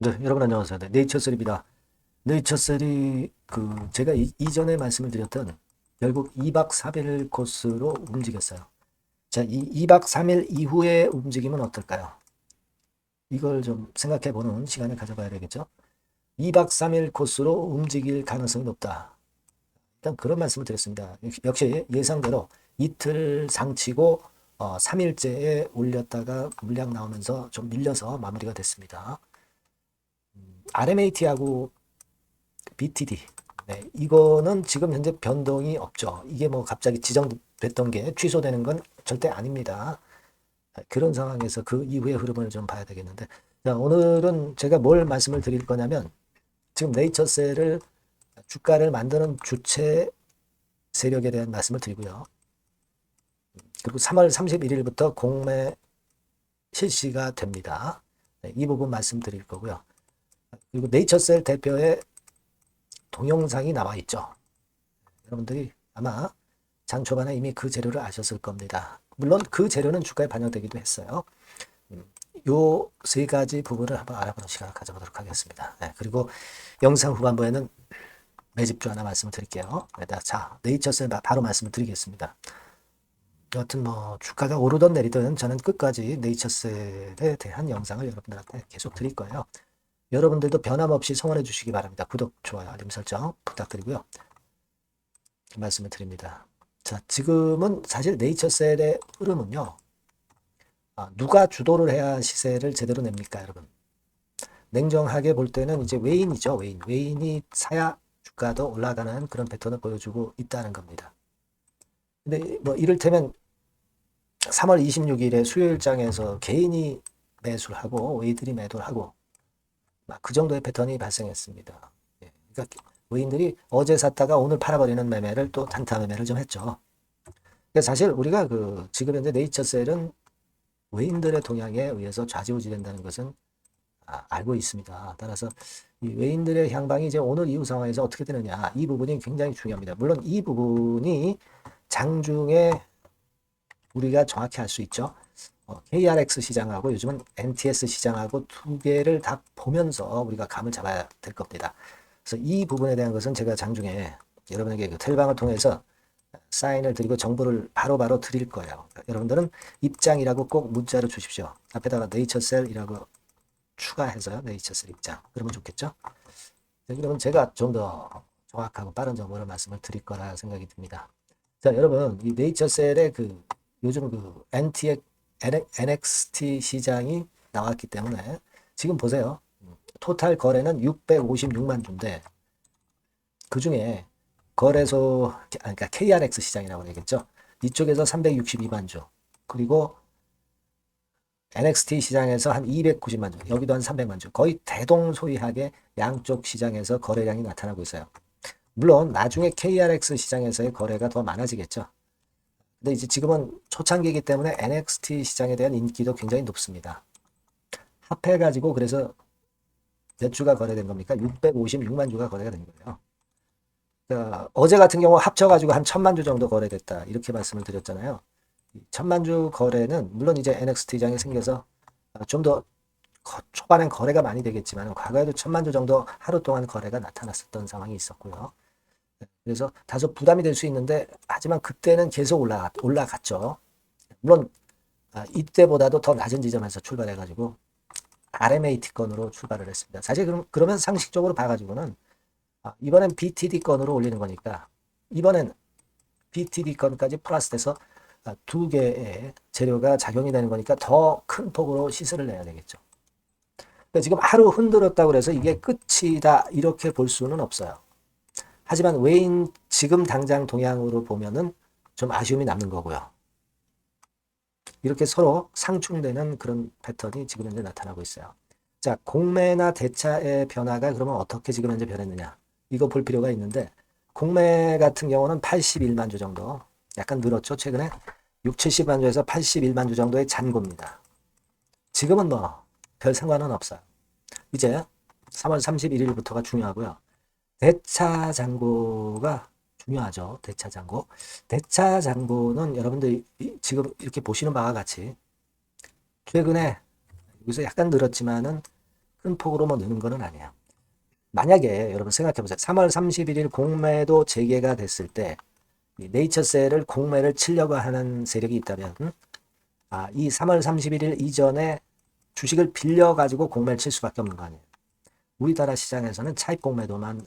네, 여러분 안녕하세요. 네, 네이처셀입니다. 네이처셀이 제가 이전에 말씀을 드렸던 결국 2박 3일 코스로 움직였어요. 자, 이 2박 3일 이후의 움직임은 어떨까요? 이걸 좀 생각해 보는 시간을 가져봐야 되겠죠? 2박 3일 코스로 움직일 가능성이 높다. 일단 그런 말씀을 드렸습니다. 역시 예상대로 이틀 상치고 3일째에 올렸다가 물량 나오면서 좀 밀려서 마무리가 됐습니다. RMAT하고 BTD. 네, 이거는 지금 현재 변동이 없죠. 이게 뭐 갑자기 지정됐던 게 취소되는 건 절대 아닙니다. 그런 상황에서 그 이후의 흐름을 좀 봐야 되겠는데, 자, 오늘은 제가 뭘 말씀을 드릴 거냐면, 지금 네이처셀을 주가를 만드는 주체 세력에 대한 말씀을 드리고요. 그리고 3월 31일부터 공매 실시가 됩니다. 네, 이 부분 말씀드릴 거고요. 그리고 네이처셀 대표의 동영상이 나와 있죠. 여러분들이 아마 장 초반에 이미 그 재료를 아셨을 겁니다. 물론 그 재료는 주가에 반영되기도 했어요. 요 세 가지 부분을 한번 알아보는 시간을 가져보도록 하겠습니다. 네, 그리고 영상 후반부에는 매집주 하나 말씀을 드릴게요. 네, 자, 네이처셀 바로 말씀을 드리겠습니다. 여하튼 뭐 주가가 오르든 내리든 저는 끝까지 네이처셀에 대한 영상을 여러분들한테 계속 드릴 거예요. 여러분들도 변함없이 성원해 주시기 바랍니다. 구독, 좋아요, 알림 설정 부탁드리고요. 말씀을 드립니다. 자, 지금은 사실 네이처셀의 흐름은요. 누가 주도를 해야 시세를 제대로 냅니까, 여러분? 냉정하게 볼 때는 이제 외인이죠, 외인. 외인이 사야 주가도 올라가는 그런 패턴을 보여주고 있다는 겁니다. 근데 뭐 이를테면 3월 26일에 수요일장에서 개인이 매수를 하고 외인들이 매도를 하고 그 정도의 패턴이 발생했습니다. 예, 그러니까 외인들이 어제 샀다가 오늘 팔아버리는 매매를 또 단타 매매를 좀 했죠. 사실 우리가 지금 현재 네이처셀은 외인들의 동향에 의해서 좌지우지된다는 것은 알고 있습니다. 따라서 이 외인들의 향방이 이제 오늘 이후 상황에서 어떻게 되느냐, 이 부분이 굉장히 중요합니다. 물론 이 부분이 장중에 우리가 정확히 알 수 있죠. KRX 시장하고 요즘은 NTS 시장하고 두 개를 다 보면서 우리가 감을 잡아야 될 겁니다. 그래서 이 부분에 대한 것은 제가 장중에 여러분에게 그 텔방을 통해서 사인을 드리고 정보를 바로바로 드릴 거예요. 여러분들은 입장이라고 꼭 문자로 주십시오. 앞에다가 네이처셀이라고 추가해서요. 네이처셀 입장. 그러면 좋겠죠? 그러면 제가 좀 더 정확하고 빠른 정보를 말씀을 드릴 거라 생각이 듭니다. 자, 여러분, 이 네이처셀의 요즘 NXT 시장이 나왔기 때문에 지금 보세요. 토탈 거래는 656만 주인데 그 중에 거래소, 그러니까 KRX 시장이라고 되겠죠. 이쪽에서 362만 주. 그리고 NXT 시장에서 한 290만 주, 여기도 한 300만 주. 거의 대동소이하게 양쪽 시장에서 거래량이 나타나고 있어요. 물론 나중에 KRX 시장에서의 거래가 더 많아지겠죠. 근데 이제 지금은 초창기이기 때문에 NXT 시장에 대한 인기도 굉장히 높습니다. 합해가지고 그래서 몇 주가 거래된 겁니까? 656만 주가 거래가 된 거예요. 그러니까 어제 같은 경우 합쳐가지고 한 1000만 주 정도 거래됐다. 이렇게 말씀을 드렸잖아요. 1000만 주 거래는 물론 이제 NXT 시장이 생겨서 좀 더 초반엔 거래가 많이 되겠지만 과거에도 1000만 주 정도 하루 동안 거래가 나타났었던 상황이 있었고요. 그래서 다소 부담이 될 수 있는데 하지만 그때는 계속 올라갔죠. 물론 이때보다도 더 낮은 지점에서 출발해가지고 RMAT건으로 출발을 했습니다. 사실 그러면 상식적으로 봐가지고는 이번엔 BTD건으로 올리는 거니까 이번엔 BTD건까지 플러스돼서 두 개의 재료가 작용이 되는 거니까 더 큰 폭으로 시세를 내야 되겠죠. 그러니까 지금 하루 흔들었다고 해서 이게 끝이다 이렇게 볼 수는 없어요. 하지만 외인 지금 당장 동향으로 보면은 좀 아쉬움이 남는 거고요. 이렇게 서로 상충되는 그런 패턴이 지금 현재 나타나고 있어요. 자, 공매나 대차의 변화가 그러면 어떻게 지금 현재 변했느냐? 이거 볼 필요가 있는데 공매 같은 경우는 81만 주 정도 약간 늘었죠. 최근에 6, 70만 주에서 81만 주 정도의 잔고입니다. 지금은 뭐 별 상관은 없어요. 이제 3월 31일부터가 중요하고요. 대차 잔고가 중요하죠. 대차 잔고. 대차 잔고는 여러분들 지금 이렇게 보시는 바와 같이 최근에 여기서 약간 늘었지만은 큰 폭으로 뭐 느는 거는 아니에요. 만약에 여러분 생각해 보세요. 3월 31일 공매도 재개가 됐을 때 네이처셀을 공매를 치려고 하는 세력이 있다면 이 3월 31일 이전에 주식을 빌려가지고 공매를 칠 수밖에 없는 거 아니에요. 우리나라 시장에서는 차입 공매도만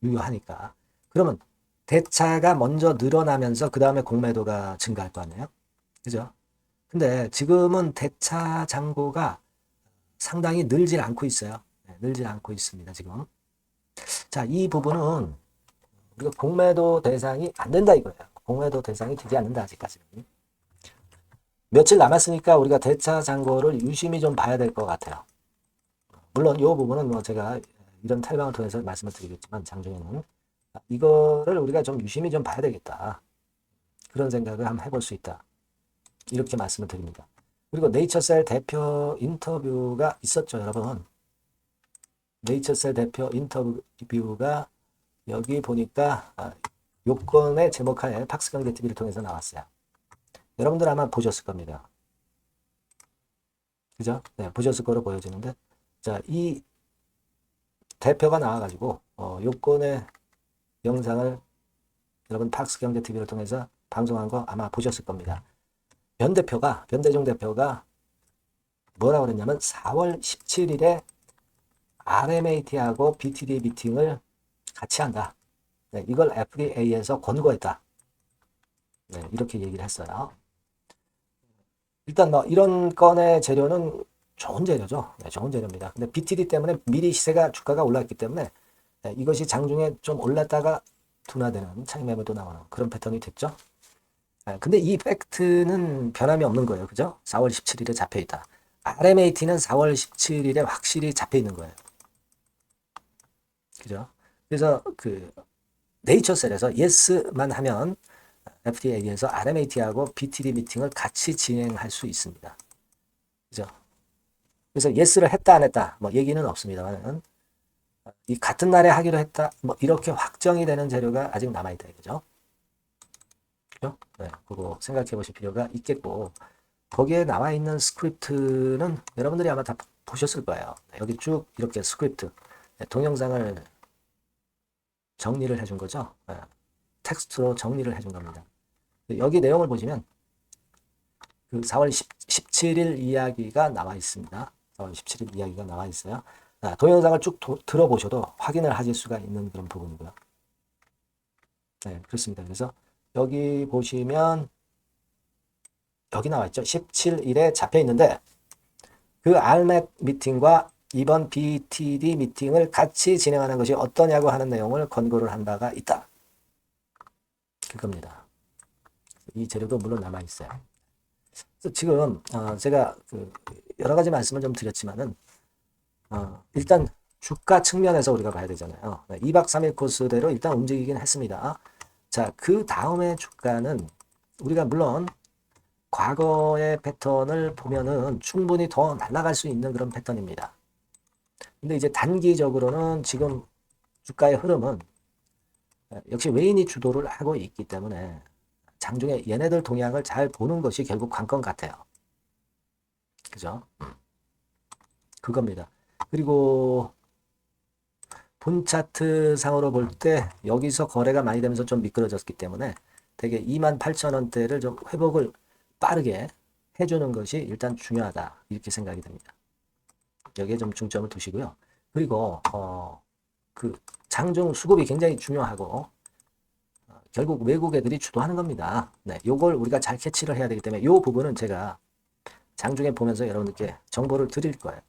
유효하니까. 그러면 대차가 먼저 늘어나면서 그 다음에 공매도가 증가할 거 아니에요? 그죠? 근데 지금은 대차 잔고가 상당히 늘질 않고 있어요. 네, 늘질 않고 있습니다, 지금. 자, 이 부분은 우리가 공매도 대상이 안 된다 이거예요. 공매도 대상이 되지 않는다, 아직까지는. 며칠 남았으니까 우리가 대차 잔고를 유심히 좀 봐야 될 것 같아요. 물론 이 부분은 뭐 제가 이런 탈방을 통해서 말씀을 드리겠지만 장중에는 이거를 우리가 좀 유심히 좀 봐야 되겠다. 그런 생각을 한번 해볼 수 있다. 이렇게 말씀을 드립니다. 그리고 네이처셀 대표 인터뷰가 있었죠, 여러분. 네이처셀 대표 인터뷰가 여기 보니까 요건의 제목하에 팍스경제TV를 통해서 나왔어요. 여러분들 아마 보셨을 겁니다. 그죠? 네, 보셨을 거로 보여지는데, 자, 이 대표가 나와가지고 요건의 영상을 여러분 팍스경제TV를 통해서 방송한 거 아마 보셨을 겁니다. 변대중 대표가 뭐라고 그랬냐면 4월 17일에 RMAT하고 BTD 미팅을 같이 한다. 네, 이걸 FDA에서 권고했다. 네, 이렇게 얘기를 했어요. 일단 뭐 이런 건의 재료는 좋은 재료죠. 네, 좋은 재료입니다. 근데 BTD 때문에 미리 시세가 주가가 올랐기 때문에 이것이 장중에 좀 올랐다가 둔화되는 차익 매물도 나오는 그런 패턴이 됐죠. 근데 이 팩트는 변함이 없는 거예요. 그죠? 4월 17일에 잡혀 있다. RMAT는 4월 17일에 확실히 잡혀 있는 거예요. 그죠? 그래서 그 네이처셀에서 예스만 하면 FDA에서 RMAT하고 BTD 미팅을 같이 진행할 수 있습니다. 그죠? 그래서 예스를 했다 안 했다 뭐 얘기는 없습니다만 이 같은 날에 하기로 했다 뭐 이렇게 확정이 되는 재료가 아직 남아 있다 이거죠. 그죠? 네, 그거 생각해 보실 필요가 있겠고 거기에 나와 있는 스크립트는 여러분들이 아마 다 보셨을 거예요. 여기 쭉 이렇게 스크립트 동영상을 정리를 해준 거죠. 텍스트로 정리를 해준 겁니다. 여기 내용을 보시면 그 4월 17일 이야기가 나와 있습니다. 4월 17일 이야기가 나와 있어요. 동영상을 쭉 들어보셔도 확인을 하실 수가 있는 그런 부분이고요. 네, 그렇습니다. 그래서 여기 보시면 여기 나와 있죠. 17일에 잡혀 있는데 그 RMAT 미팅과 이번 BTD 미팅을 같이 진행하는 것이 어떠냐고 하는 내용을 권고를 한 바가 있다. 그겁니다. 이 재료도 물론 남아 있어요. 그래서 지금 제가 여러 가지 말씀을 좀 드렸지만은 일단 주가 측면에서 우리가 봐야 되잖아요. 2박 3일 코스대로 일단 움직이긴 했습니다. 자, 그 다음에 주가는 우리가 물론 과거의 패턴을 보면은 충분히 더 날아갈 수 있는 그런 패턴입니다. 근데 이제 단기적으로는 지금 주가의 흐름은 역시 외인이 주도를 하고 있기 때문에 장중에 얘네들 동향을 잘 보는 것이 결국 관건 같아요. 그죠? 그겁니다. 그리고 본 차트 상으로 볼 때 여기서 거래가 많이 되면서 좀 미끄러졌기 때문에 되게 28,000원대를 좀 회복을 빠르게 해주는 것이 일단 중요하다. 이렇게 생각이 됩니다. 여기에 좀 중점을 두시고요. 그리고 그 장중 수급이 굉장히 중요하고 결국 외국 애들이 주도하는 겁니다. 네, 요걸 우리가 잘 캐치를 해야 되기 때문에 요 부분은 제가 장중에 보면서 여러분들께 정보를 드릴 거예요.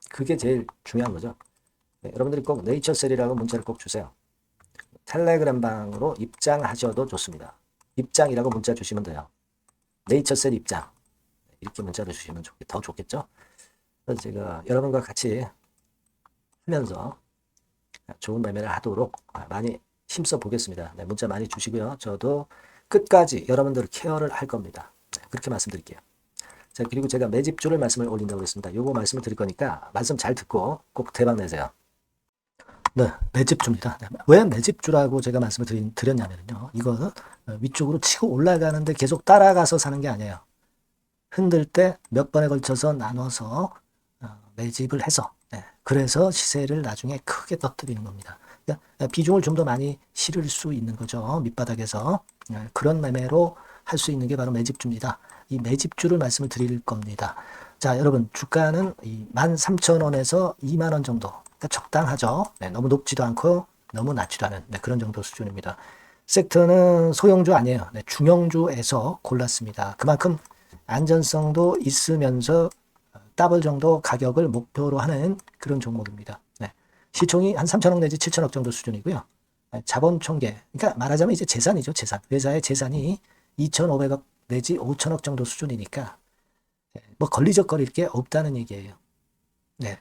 그게 제일 중요한 거죠. 네, 여러분들이 꼭 네이처셀이라고 문자를 꼭 주세요. 텔레그램 방으로 입장하셔도 좋습니다. 입장이라고 문자 주시면 돼요. 네이처셀 입장 이렇게 문자를 주시면 더 좋겠죠. 그래서 제가 여러분과 같이 하면서 좋은 매매를 하도록 많이 힘써 보겠습니다. 네, 문자 많이 주시고요. 저도 끝까지 여러분들을 케어를 할 겁니다. 네, 그렇게 말씀드릴게요. 자, 그리고 제가 매집주를 말씀을 올린다고 했습니다. 요거 말씀을 드릴 거니까 말씀 잘 듣고 꼭 대박 내세요. 네, 매집주입니다. 네, 왜 매집주라고 제가 말씀을 드렸냐면요. 이거는 위쪽으로 치고 올라가는데 계속 따라가서 사는 게 아니에요. 흔들 때 몇 번에 걸쳐서 나눠서 매집을 해서 그래서 시세를 나중에 크게 터뜨리는 겁니다. 그러니까 비중을 좀 더 많이 실을 수 있는 거죠. 밑바닥에서. 그런 매매로 할 수 있는 게 바로 매집주입니다. 이 매집주를 말씀을 드릴 겁니다. 자, 여러분 주가는 13,000원에서 2만 원 정도. 그러니까 적당하죠. 너무 높지도 않고 너무 낮지도 않은 그런 정도 수준입니다. 섹터는 소형주 아니에요. 중형주에서 골랐습니다. 그만큼 안전성도 있으면서 더블 정도 가격을 목표로 하는 그런 종목입니다. 시총이 한 3천억 내지 7천억 정도 수준이고요. 자본 총계, 그러니까 말하자면 이제 재산이죠, 재산. 회사의 재산이 2,500억 내지 5천억 정도 수준이니까 뭐 걸리적거릴 게 없다는 얘기예요.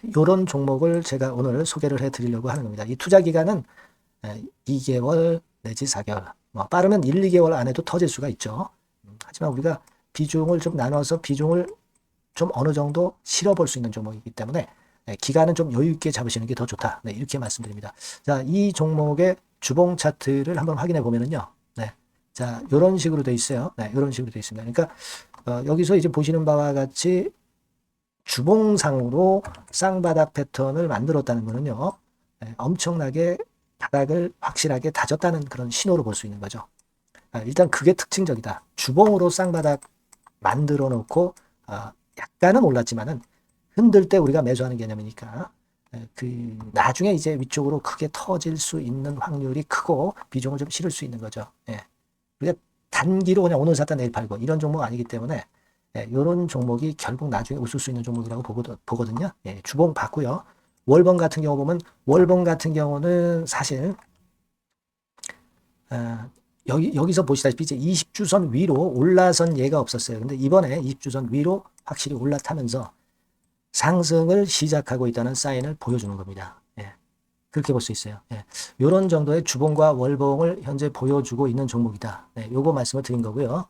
이런 종목을 제가 오늘 소개를 해드리려고 하는 겁니다. 이 투자 기간은 2개월 내지 4개월, 뭐 빠르면 1, 2개월 안에도 터질 수가 있죠. 하지만 우리가 비중을 좀 나눠서 비중을 좀 어느 정도 실어볼 수 있는 종목이기 때문에 기간은 좀 여유 있게 잡으시는 게 더 좋다. 이렇게 말씀드립니다. 자, 이 종목의 주봉 차트를 한번 확인해 보면은요. 자, 이런 식으로 돼 있어요. 이런 식으로 돼 있습니다. 그러니까 여기서 이제 보시는 바와 같이 주봉상으로 쌍바닥 패턴을 만들었다는 거는요. 엄청나게 바닥을 확실하게 다졌다는 그런 신호로 볼 수 있는 거죠. 일단 그게 특징적이다. 주봉으로 쌍바닥 만들어 놓고 약간은 올랐지만은 흔들 때 우리가 매수하는 개념이니까 나중에 이제 위쪽으로 크게 터질 수 있는 확률이 크고 비중을 좀 실을 수 있는 거죠. 우리가 단기로 그냥 오늘 샀다 내일 팔고 이런 종목 아니기 때문에 이런 종목이 결국 나중에 웃을 수 있는 종목이라고 보거든요. 주봉 봤고요. 월봉 같은 경우 보면 월봉 같은 경우는 사실 여기서 보시다시피 이제 20주선 위로 올라선 예가 없었어요. 근데 이번에 20주선 위로 확실히 올라타면서 상승을 시작하고 있다는 사인을 보여주는 겁니다. 그렇게 볼 수 있어요. 이런 정도의 주봉과 월봉을 현재 보여주고 있는 종목이다. 요거 말씀을 드린 거고요.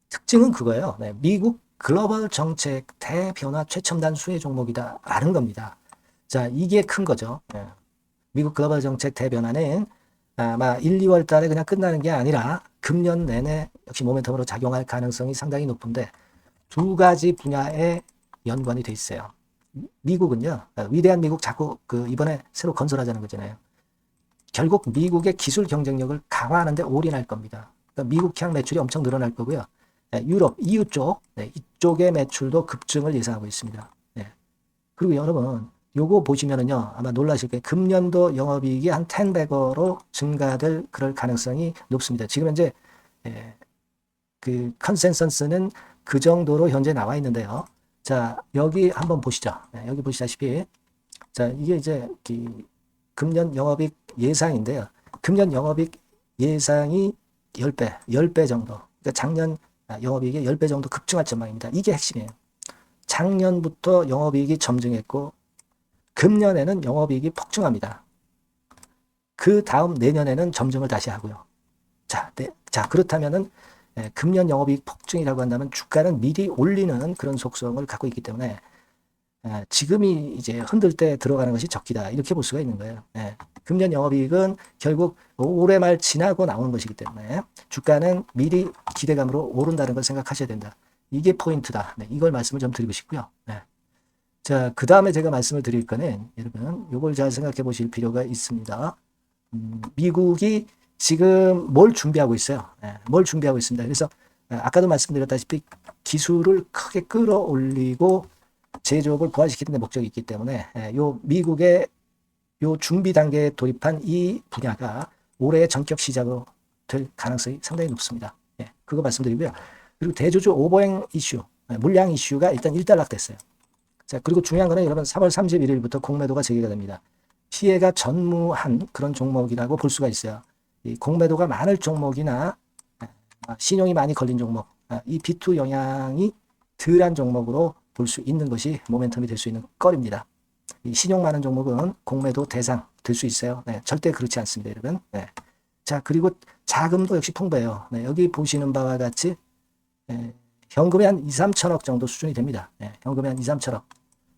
특징은 그거예요. 미국 글로벌 정책 대변화 최첨단 수혜 종목이다 라는 겁니다. 자, 이게 큰 거죠. 미국 글로벌 정책 대변화는 아마 1, 2월 달에 그냥 끝나는 게 아니라 금년 내내 역시 모멘텀으로 작용할 가능성이 상당히 높은데 두 가지 분야에 연관이 돼 있어요. 미국은요, 위대한 미국 자꾸 이번에 새로 건설하자는 거잖아요. 결국 미국의 기술 경쟁력을 강화하는데 올인할 겁니다. 그러니까 미국향 매출이 엄청 늘어날 거고요. 유럽, EU 쪽, 이쪽의 매출도 급증을 예상하고 있습니다. 그리고 여러분, 요거 보시면은요, 아마 놀라실 거예요. 금년도 영업이익이 한 10배로 증가될 그럴 가능성이 높습니다. 지금 현재 그 컨센서스는 그 정도로 현재 나와 있는데요. 자, 여기 한번 보시죠. 여기 보시다시피, 자, 이게 이제 금년 영업이익 예상인데요. 금년 영업이익 예상이 10배 정도. 그러니까 작년 영업이익이 10배 정도 급증할 전망입니다. 이게 핵심이에요. 작년부터 영업이익이 점증했고, 금년에는 영업이익이 폭증합니다. 그 다음 내년에는 점증을 다시 하고요. 자, 그렇다면은 금년 영업이익 폭증이라고 한다면 주가는 미리 올리는 그런 속성을 갖고 있기 때문에 지금이 이제 흔들 때 들어가는 것이 적기다 이렇게 볼 수가 있는 거예요. 금년 영업이익은 결국 올해 말 지나고 나오는 것이기 때문에 주가는 미리 기대감으로 오른다는 걸 생각하셔야 된다. 이게 포인트다. 이걸 말씀을 좀 드리고 싶고요. 자, 그 다음에 제가 말씀을 드릴 거는 여러분 이걸 잘 생각해 보실 필요가 있습니다. 미국이 지금 뭘 준비하고 있어요. 뭘 준비하고 있습니다. 그래서 아까도 말씀드렸다시피 기술을 크게 끌어올리고 제조업을 부활시키는 데 목적이 있기 때문에 요 미국의 요 준비 단계에 돌입한 이 분야가 올해 전격 시작으로 될 가능성이 상당히 높습니다. 그거 말씀드리고요. 그리고 대주주 오버행 이슈, 물량 이슈가 일단 일단락됐어요. 자, 그리고 중요한 거는 여러분 3월 31일부터 공매도가 재개가 됩니다. 피해가 전무한 그런 종목이라고 볼 수가 있어요. 이 공매도가 많을 종목이나 신용이 많이 걸린 종목, 이 B2 영향이 덜한 종목으로 볼 수 있는 것이 모멘텀이 될 수 있는 거리입니다. 이 신용 많은 종목은 공매도 대상 될 수 있어요. 절대 그렇지 않습니다, 여러분. 자, 그리고 자금도 역시 풍부해요. 여기 보시는 바와 같이 현금이 한 2, 3천억 정도 수준이 됩니다. 현금이 한 2, 3천억.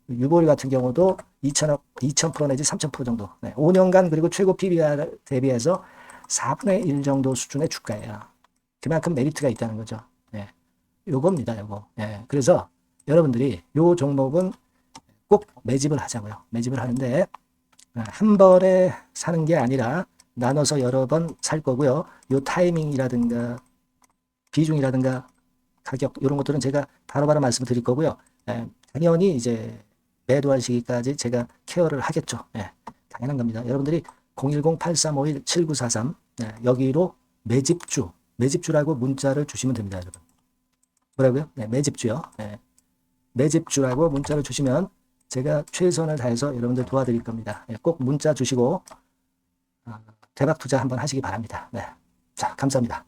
유보율 같은 경우도 2천억, 2,000% 내지 3,000% 정도. 5년간 그리고 최고 PBR 대비해서 4분의 1 정도 수준의 주가예요. 그만큼 메리트가 있다는 거죠. 요겁니다, 요거. 그래서 여러분들이 요 종목은 꼭 매집을 하자고요. 매집을 하는데 한 번에 사는 게 아니라 나눠서 여러 번 살 거고요. 요 타이밍이라든가 비중이라든가 가격 이런 것들은 제가 바로바로 말씀을 드릴 거고요. 당연히 이제 매도할 시기까지 제가 케어를 하겠죠. 당연한 겁니다. 여러분들이 010-8351-7943 여기로 매집주라고 문자를 주시면 됩니다. 여러분. 뭐라고요? 매집주요. 매집주라고 문자를 주시면 제가 최선을 다해서 여러분들 도와드릴 겁니다. 꼭 문자 주시고 대박 투자 한번 하시기 바랍니다. 자, 감사합니다.